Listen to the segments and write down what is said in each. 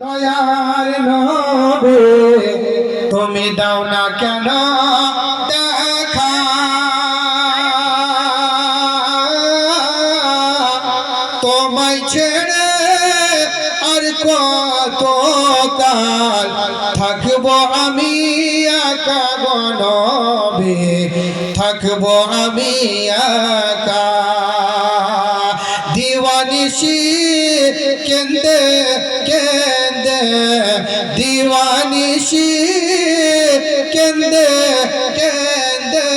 দয়ার নবী তুমি দাও না কেন দেখা তোমায় ছেড়ে আর কত কাল থাকবো আমি একা গো নবী থাকবো আমি একা দিওয়ানিশি কেন্দে কেন্দে দিওয়ানিশি কেন্দে কেন্দে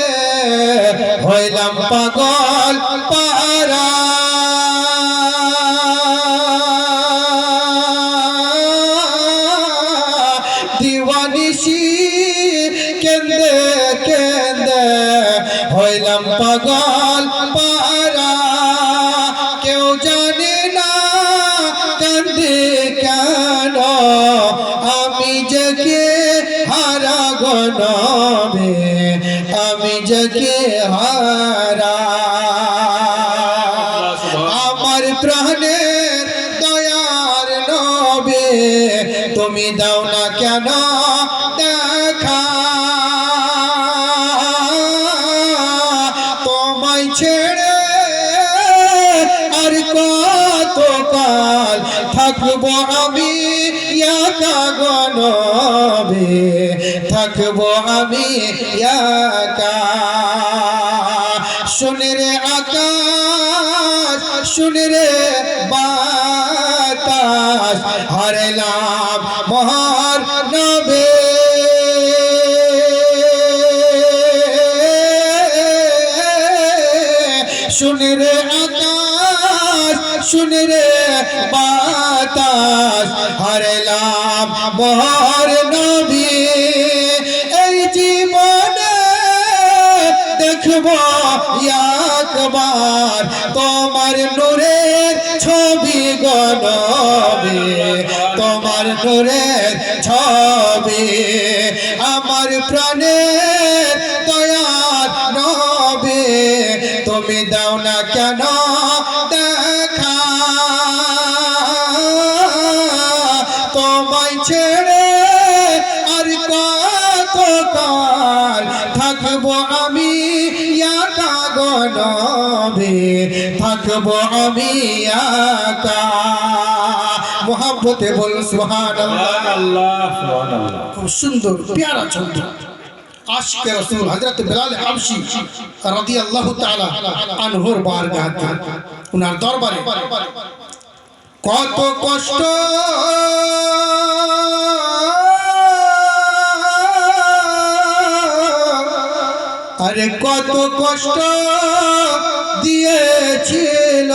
হইলাম পাগল পারা দিওয়ানিশি কেন্দে কেন্দে হইলাম পাগল পারা কেউ জানে না কান্দে কেন আমি জগে হারা গো নবী আমি জগে হারা আমার প্রাণের দয়ার নবী তুমি দাও না কেন দেখা তোমায় ছেড়ে আর কত কাল থাকবো আমি একা গো নবী থাকবো আমি একা শুনে রে আকাশ শুনে রে বাতাস হারালাম মহান নবী শুনে রে আকাশ শুনে রে বাতাস হারালাম মহান নবী এই জীবনে দেখবো একবার তোমার নূরের ছবি গো নবী তোমার নূরের ছবি আমার প্রাণের দয়ার নবী তুমি দাও না কেন দেখা তোমায় ছেড়ে আর কত কাল থাকবো আমি একা গো নবী থাকবো আমি একা মোহাম্মতে বল সুবহানাল্লাহ খুব সুন্দর প্যারা ছন্দ আশিকে রাসূল হযরত বিলাল হাবশী রাদিয়াল্লাহু তাআলা আনহুর বারগাহ উনার দরবারে কত কষ্ট আরে কত কষ্ট দিয়েছিল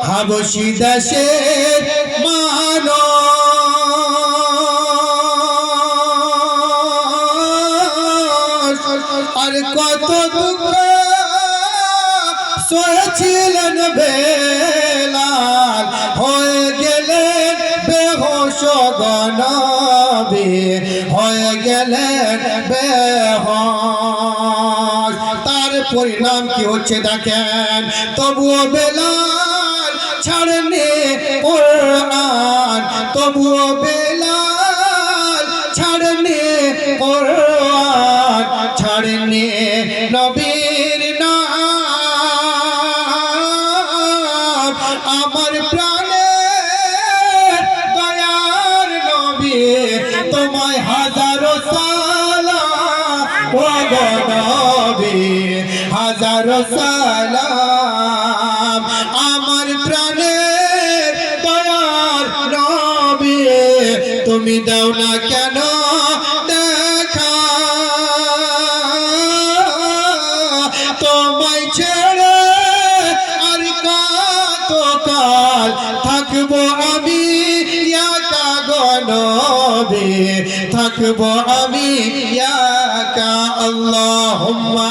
হাবশী দেশের মানব আর কত দুঃখ সয়েছিলেন বেলাল হয়ে গেলেন বেহুশ গো নবী হয়ে গেলেন বেহুশ তার পরিণাম কি হচ্ছে দেখেন তবুও বেলাল ছাড়েনি কোরআন তবুও বেলাল ছাড়েনি কোরআন ছাড়েনি নবীর নাম আমার প্রাণের দয়ার নবী তোমায় হাজারো সালাম ও গো নবী হাজারো সালাম আমার প্রাণের দয়ার নবী তুমি দাও না কেন দেখা তোমায় ছেড়ে আর কত কাল থাকবো আমি একা গো নবী থাকবো আমি একা আল্লাহুম্মা